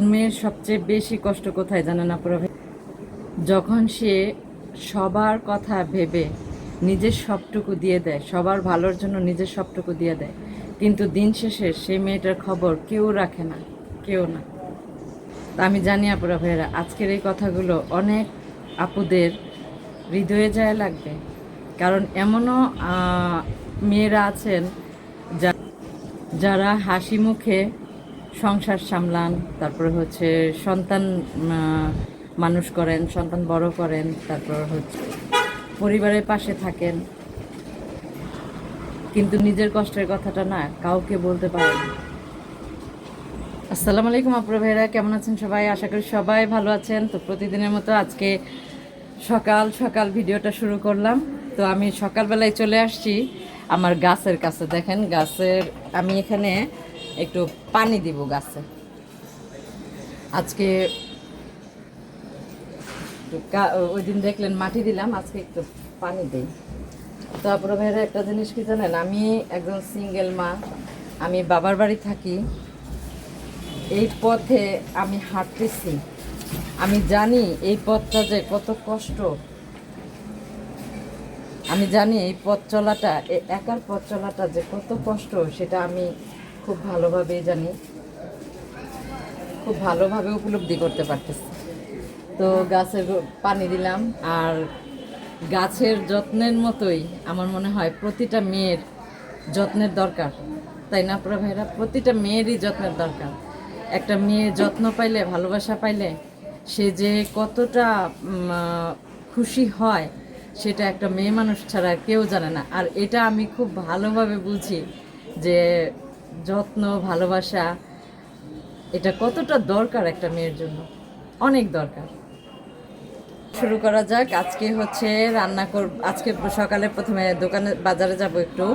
মেয়ের সবচেয়ে বেশি কষ্ট কোথায় জানেন আপনারা? যখন সে সবার কথা ভেবে নিজের সবটুকু দিয়ে দেয়, সবার ভালোর জন্য নিজের সবটুকু দিয়ে দেয়, কিন্তু দিন শেষে সেই মেয়েটার খবর কেউ রাখে না, কেউ না। তা আমি জানি আপুরা ভাইয়েরা, আজকের এই কথাগুলো অনেক আপুদের হৃদয়ে যায় লাগবে। কারণ এমনও মেয়েরা আছেন যারা হাসি মুখে সংসার সামলান, তারপরে হচ্ছে সন্তান মানুষ করেন, সন্তান বড় করেন, তারপর হচ্ছে পরিবারের পাশে থাকেন, কিন্তু নিজের কষ্টের কথাটা না কাউকে বলতে পারেন। আসসালামু আলাইকুম আপুরা ভাইরা, কেমন আছেন সবাই? আশা করি সবাই ভালো আছেন। তো প্রতিদিনের মতো আজকে সকাল সকাল ভিডিওটা শুরু করলাম। তো আমি সকালবেলায় চলে আসছি আমার গাছের কাছে। দেখেন গাছের, আমি এখানে একটু পানি দিব গাছে। আজকে ওই দিন দেখলেন মাটি দিলাম, আজকে একটু পানি দিই। তারপরে ভাইরা একটা জিনিস কি জানেন, আমি একজন সিঙ্গেল মা, আমি বাবার বাড়ি থাকি। এই পথে আমি হাঁটতেছি, আমি জানি এই পথটা যে কত কষ্ট। আমি জানি এই পথ চলাটা, একার পথ চলাটা যে কত কষ্ট, সেটা আমি খুব ভালোভাবেই জানি, খুব ভালোভাবে উপলব্ধি করতে পারতেছি। তো গাছের পানি দিলাম, আর গাছের যত্নের মতোই আমার মনে হয় প্রতিটা মেয়ের যত্নের দরকার, তাই না পুরো ভাইরা? প্রতিটা মেয়েরই যত্নের দরকার। একটা মেয়ে যত্ন পাইলে, ভালোবাসা পাইলে সে যে কতটা খুশি হয়, সেটা একটা মেয়ে মানুষ ছাড়া কেউ জানে না। আর এটা আমি খুব ভালোভাবে বুঝি যে যত্ন, ভালোবাসা এটা কতটা দরকার একটা মেয়ের জন্য, অনেক দরকার। শুরু করা যাক। আজকে হচ্ছে রান্না আজকে সকালে প্রথমে দোকানে বাজারে যাব একটু।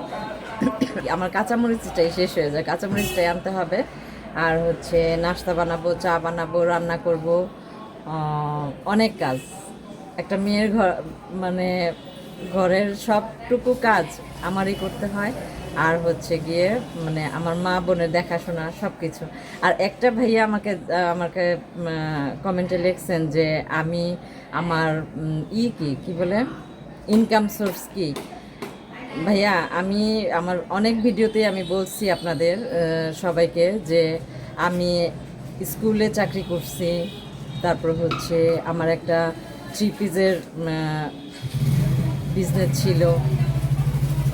আমার কাঁচামরিচটাই শেষ হয়ে যায়, কাঁচামরিচটাই আনতে হবে। আর হচ্ছে নাস্তা বানাবো, চা বানাবো, রান্না করব, অনেক কাজ। একটা মেয়ের ঘর মানে ঘরের সবটুকু কাজ আমারই করতে হয়। আর হচ্ছে গিয়ে মানে আমার মা বোনের দেখাশোনা সব কিছু। আর একটা ভাইয়া আমাকে কমেন্টে লিখছেন যে আমি আমার কি বলে ইনকাম সোর্স কি। ভাইয়া, আমি আমার অনেক ভিডিওতে আমি বলছি আপনাদের সবাইকে যে আমি স্কুলে চাকরি করছি, তারপর হচ্ছে আমার একটা থ্রি পিসের বিজনেস ছিল,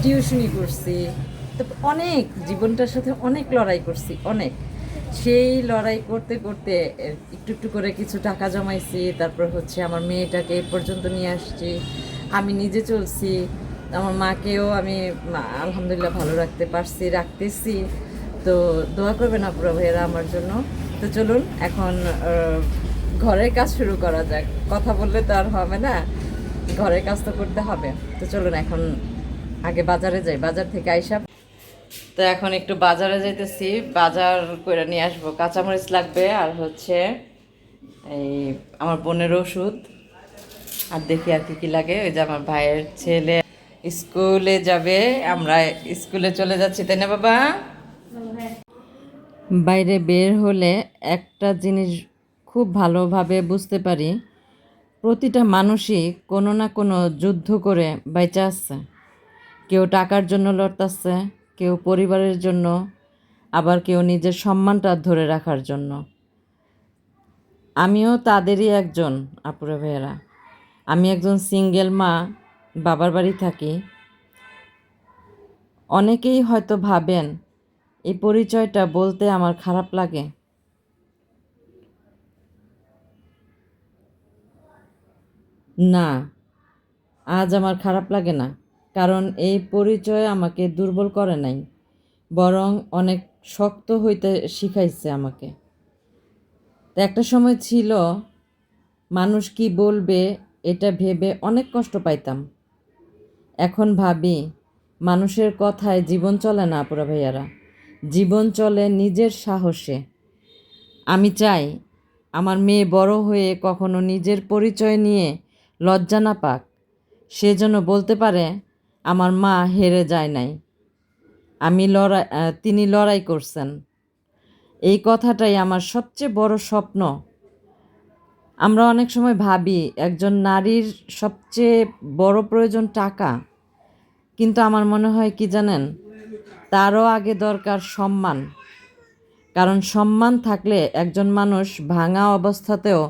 টিউশনি করছি, তো অনেক জীবনটার সাথে অনেক লড়াই করছি, অনেক। সেই লড়াই করতে করতে একটু একটু করে কিছু টাকা জমাইছি, তারপর হচ্ছে আমার মেয়েটাকে এ পর্যন্ত নিয়ে আসছি, আমি নিজে চলছি, আমার মাকেও আমি আলহামদুলিল্লাহ ভালো রাখতে পারছি, রাখতেছি। তো দোয়া করবেন আপুরা ভাইয়েরা আমার জন্য। তো চলুন এখন ঘরের কাজ শুরু করা যাক। কথা বললে তো আর হবে না, ঘরের কাজ তো করতে হবে। তো চলুন এখন আগে বাজারে যাই, বাজার থেকে আইসা। তো এখন একটু বাজারে যাইতেছি, বাজার করে নিয়ে আসবো। কাঁচামরিচ লাগবে, আর হচ্ছে এই আমার বোনের ওষুধ, আর দেখি আর কি কি লাগে। ওই যে আমার ভাইয়ের ছেলে স্কুলে যাবে, আমরা স্কুলে চলে যাচ্ছি, তাই না বাবা? বাইরে বের হলে একটা জিনিস খুব ভালোভাবে বুঝতে পারি, প্রতিটা মানুষই কোনো না কোনো যুদ্ধ করে বাইচা আসছে। কেউ টাকার জন্য লড়তাছে, কেউ পরিবারের জন্য, আবার কেউ নিজের সম্মানটা ধরে রাখার জন্য। আমিও তাদেরই একজন আপুরা ভাইয়েরা। আমি একজন সিঙ্গেল মা, বাবার বাড়ি থাকি। অনেকেই হয়তো ভাবেন এই পরিচয়টা বলতে আমার খারাপ লাগে। না, আজ আমার খারাপ লাগে না, কারণ এই পরিচয় আমাকে দুর্বল করে নাই, বরং অনেক শক্ত হইতে শিখাইছে আমাকে। তো একটা সময় ছিল মানুষ কি বলবে এটা ভেবে অনেক কষ্ট পাইতাম। এখন ভাবি মানুষের কথায় জীবন চলে না আপুরা ভাইয়ারা, জীবন চলে নিজের সাহসে। আমি চাই আমার মেয়ে বড় হয়ে কখনো নিজের পরিচয় নিয়ে লজ্জা না পাক, সে যেন বলতে পারে আমার মা হেরে যায় নাই, তিনি লড়াই করছেন। এই কথাটাই আমার সবচেয়ে বড় স্বপ্ন। আমরা অনেক সময় ভাবি একজন নারীর সবচেয়ে বড় প্রয়োজন টাকা, কিন্তু আমার মনে হয় কি জানেন, তারও আগে দরকার সম্মান। কারণ সম্মান থাকলে একজন মানুষ ভাঙা অবস্থাতেও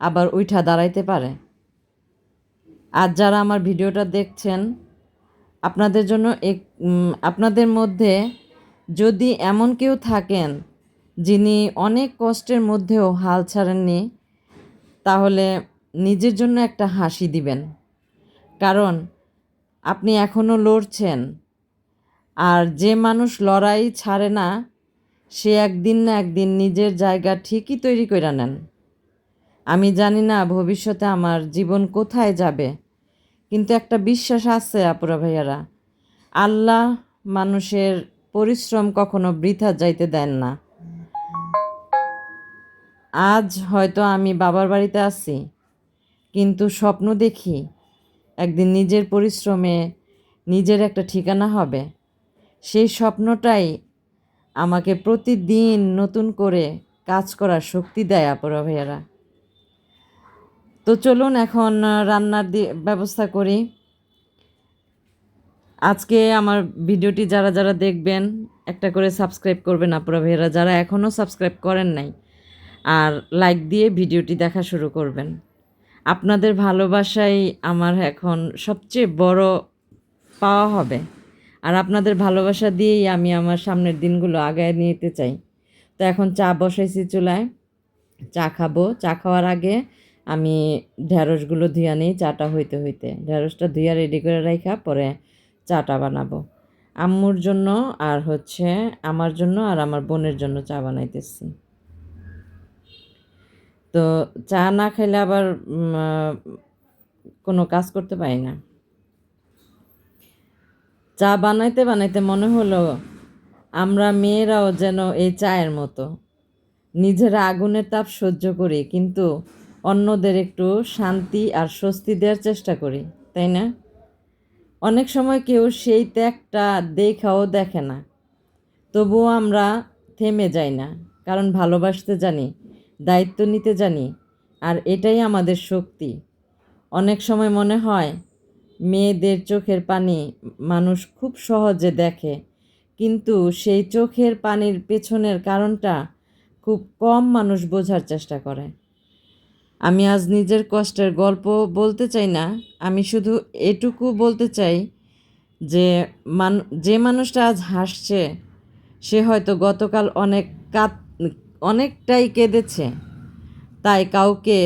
আবার উঠা দাঁড়াইতে পারে। আজ যারা আমার ভিডিওটা দেখছেন, আপনাদের জন্য আপনাদের মধ্যে যদি এমন কেউ থাকেন যিনি অনেক কষ্টের মধ্যেও হাল ছাড়েননি, তাহলে নিজের জন্য একটা হাসি দিবেন। কারণ আপনি এখনও লড়ছেন, আর যে মানুষ লড়াই ছাড়ে না সে একদিন না একদিন নিজের জায়গা ঠিকই তৈরি করে নেন। আমি জানি না ভবিষ্যতে আমার জীবন কোথায় যাবে, কিন্তু একটা বিশ্বাস আছে আপুরা ভাইয়ারা, আল্লাহ মানুষের পরিশ্রম কখনো বৃথা যাইতে দেন না। আজ হয়তো আমি বাবার বাড়িতে আছি, কিন্তু স্বপ্ন দেখি একদিন নিজের পরিশ্রমে নিজের একটা ঠিকানা হবে। সেই স্বপ্নটাই আমাকে প্রতিদিন নতুন করে কাজ করার শক্তি দেয় আপুরা ভাইয়ারা। তো চলুন এখন রান্নার ব্যবস্থা করি। আজকে আমার ভিডিওটি যারা যারা দেখবেন একটা করে সাবস্ক্রাইব করবেন আপুরা ভাইয়ারা, যারা এখনও সাবস্ক্রাইব করেন নাই, আর লাইক দিয়ে ভিডিওটি দেখা শুরু করবেন। আপনাদের ভালোবাসাই আমার এখন সবচেয়ে বড় পাওয়া হবে, আর আপনাদের ভালোবাসা দিয়েই আমি আমার সামনের দিনগুলো আগায় নিতে চাই। তো এখন চা বসাইছি চুলায়, চা খাবো। চা খাওয়ার আগে আমি ঢ্যাঁড়সগুলো ধুয়ে নিই, চাটা হইতে হইতে ঢ্যাঁড়সটা ধুয়ে রেডি করে রাখা পরে চাটা বানাবো আম্মুর জন্য, আর হচ্ছে আমার জন্য আর আমার বোনের জন্য চা বানাইতেছি। তো চা না খাইলে আবার কোনো কাজ করতে পারি না। চা বানাইতে বানাইতে মনে হলো আমরা মেয়েরাও যেন এই চায়ের মতো, নিজেরা আগুনের তাপ সহ্য করি, কিন্তু অন্যদের একটু শান্তি আর স্বস্তি দেওয়ার চেষ্টা করি, তাই না? অনেক সময় কেউ সেই ত্যাগটা দেখাও দেখে না, তবুও আমরা থেমে যাই না, কারণ ভালোবাসতে জানি, দায়িত্ব নিতে জানি, আর এটাই আমাদের শক্তি। অনেক সময় মনে হয় মেয়েদের চোখের পানি মানুষ খুব সহজে দেখে, কিন্তু সেই চোখের পানির পেছনের কারণটা খুব কম মানুষ বোঝার চেষ্টা করে। আমি আজ নিজের কষ্টের গল্প বলতে চাই না, আমি শুধু এটুকু বলতে চাই যে যে মানুষটা আজ হাসছে সে হয়তো গতকাল অনেকটাই কেঁদেছে। তাই কাউকে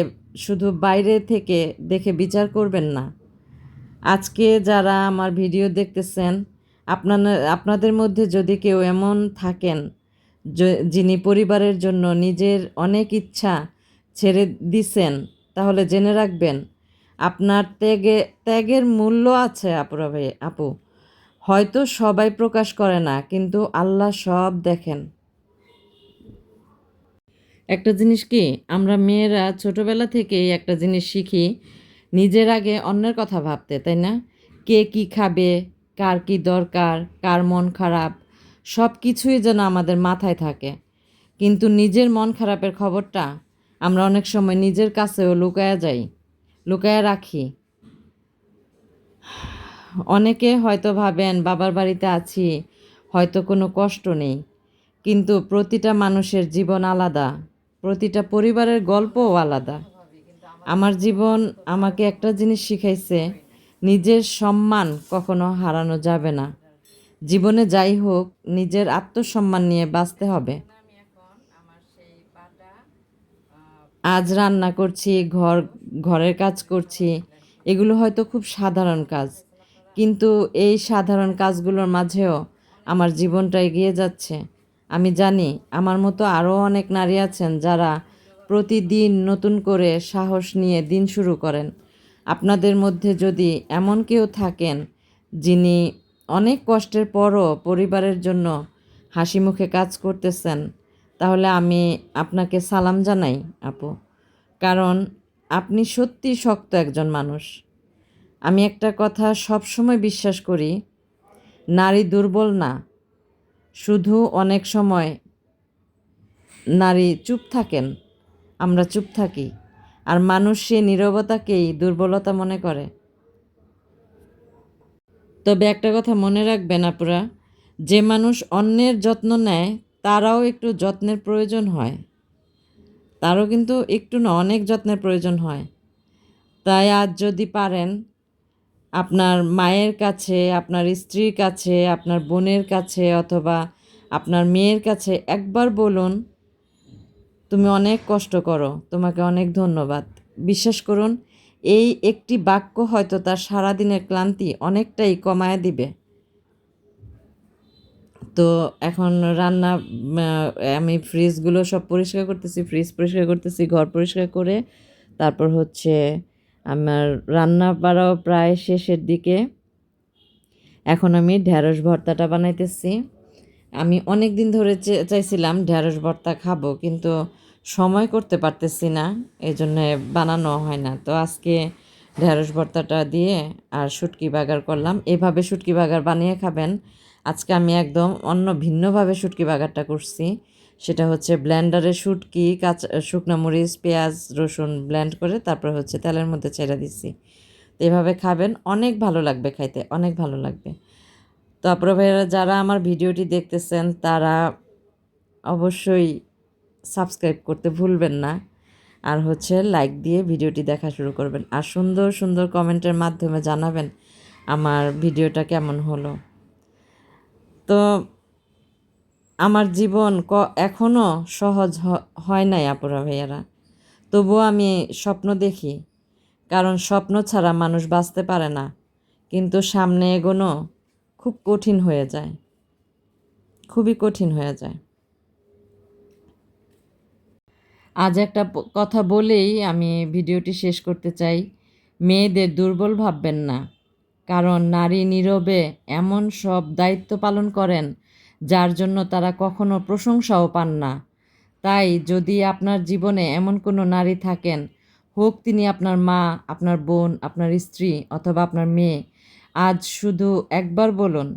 শুধু বাইরে থেকে দেখে বিচার করবেন না। আজকে যারা আমার ভিডিও দেখতেছেন, আপনাদের মধ্যে যদি কেউ এমন থাকেন যিনি পরিবারের জন্য নিজের অনেক ইচ্ছা ছেড়ে দিছেন, তাহলে জেনে রাখবেন আপনার ত্যাগের মূল্য আছে আপুরা ভাই আপু। হয়তো সবাই প্রকাশ করে না, কিন্তু আল্লাহ সব দেখেন। একটা জিনিস কি, আমরা মেয়েরা ছোটবেলা থেকেই একটা জিনিস শিখি, নিজের আগে অন্যের কথা ভাবতে, তাই না? কে কি খাবে, কার কি দরকার, কার মন খারাপ, সব কিছুই যেন আমাদের মাথায় থাকে। কিন্তু নিজের মন খারাপের খবরটা আমরা অনেক সময় নিজের কাছেও লুকায়া রাখি। অনেকে হয়তো ভাবেন বাবার বাড়িতে আছি, হয়তো কোনো কষ্ট নেই, কিন্তু প্রতিটা মানুষের জীবন আলাদা, প্রতিটা পরিবারের গল্পও আলাদা। আমার জীবন আমাকে একটা জিনিস শিখাইছে, নিজের সম্মান কখনো হারানো যাবে না। জীবনে যাই হোক, নিজের আত্মসম্মান নিয়ে বাঁচতে হবে। আজ রান্না করছি, ঘরের কাজ করছি, এগুলো হয়তো খুব সাধারণ কাজ, কিন্তু এই সাধারণ কাজগুলোর মাঝেও আমার জীবনটা এগিয়ে যাচ্ছে। আমি জানি আমার মতো আরও অনেক নারী আছেন যারা প্রতিদিন নতুন করে সাহস নিয়ে দিন শুরু করেন। আপনাদের মধ্যে যদি এমন কেউ থাকেন যিনি অনেক কষ্টের পরও পরিবারের জন্য হাসি মুখে কাজ করতেছেন, তাহলে আমি আপনাকে সালাম জানাই আপু, কারণ আপনি সত্যি শক্ত একজন মানুষ। আমি একটা কথা সবসময় বিশ্বাস করি, নারী দুর্বল না, শুধু অনেক সময় নারী চুপ থাকেন, আমরা চুপ থাকি, আর মানুষ সে নীরবতাকেই দুর্বলতা মনে করে। তবে একটা কথা মনে রাখবেন আপুরা, যে মানুষ অন্যের যত্ন নেয় তারাও একটু যত্নের প্রয়োজন হয়, তারও কিন্তু একটু না, অনেক যত্নের প্রয়োজন হয়। তাই আজ যদি পারেন আপনার মায়ের কাছে, আপনার স্ত্রীর কাছে, আপনার বোনের কাছে অথবা আপনার মেয়ের কাছে একবার বলুন, তুমি অনেক কষ্ট করো, তোমাকে অনেক ধন্যবাদ। বিশ্বাস করুন, এই একটি বাক্য হয়তো তার সারাদিনের ক্লান্তি অনেকটাই কমায় দিবে। তো এখন রান্না, আমি ফ্রিজগুলো সব পরিষ্কার করতেছি, ফ্রিজ পরিষ্কার করতেছি, ঘর পরিষ্কার করে তারপর হচ্ছে আমার রান্না বাড়াও প্রায় শেষের দিকে। এখন আমি ঢ্যাঁড়স ভর্তাটা বানাইতেছি। আমি অনেক দিন ধরে চাইছিলাম ঢ্যাঁড়স ভর্তা খাবো, কিন্তু সময় করতে পারতেছি না, এই জন্য বানানো হয় না। তো আজকে ঢ্যাঁড়স ভর্তাটা দিয়ে আর শুটকি বাগার করলাম। এভাবে শুটকি বাগার বানিয়ে খাবেন। আজকে আমি একদম অন্য ভিন্নভাবে শুটকি বাগারটা করছি। সেটা হচ্ছে ব্লেন্ডারে শুটকি, কাঁচা শুকনো মরিচ, পেঁয়াজ, রসুন ব্লেন্ড করে তারপর হচ্ছে তেলের মধ্যে ছেড়ে দিচ্ছি। তো এভাবে খাবেন, অনেক ভালো লাগবে খাইতে, অনেক ভালো লাগবে। তো আপনারা ভাইয়েরা যারা আমার ভিডিওটি দেখতেছেন তারা অবশ্যই সাবস্ক্রাইব করতে ভুলবেন না, আর হচ্ছে লাইক দিয়ে ভিডিওটি দেখা শুরু করবেন, আর সুন্দর সুন্দর কমেন্টের মাধ্যমে জানাবেন আমার ভিডিওটা কেমন হলো। তো আমার জীবন এখনও সহজ হয় নাই আপুরা ভাইয়ারা, তবুও আমি স্বপ্ন দেখি, কারণ স্বপ্ন ছাড়া মানুষ বাঁচতে পারে না, কিন্তু সামনে এগোনো খুব কঠিন হয়ে যায়, খুবই কঠিন হয়ে যায়। আজ একটা কথা বলেই আমি ভিডিওটি শেষ করতে চাই। মেয়েদের দুর্বল ভাববেন না, কারণ নারী নীরবে এমন সব দায়িত্ব পালন করেন যার জন্য তারা কখনো প্রশংসাও পান না। তাই যদি আপনার জীবনে এমন কোনো নারী থাকেন, হোক তিনি আপনার মা, আপনার বোন, আপনার স্ত্রী অথবা আপনার মেয়ে, আজ শুধু একবার বলুন,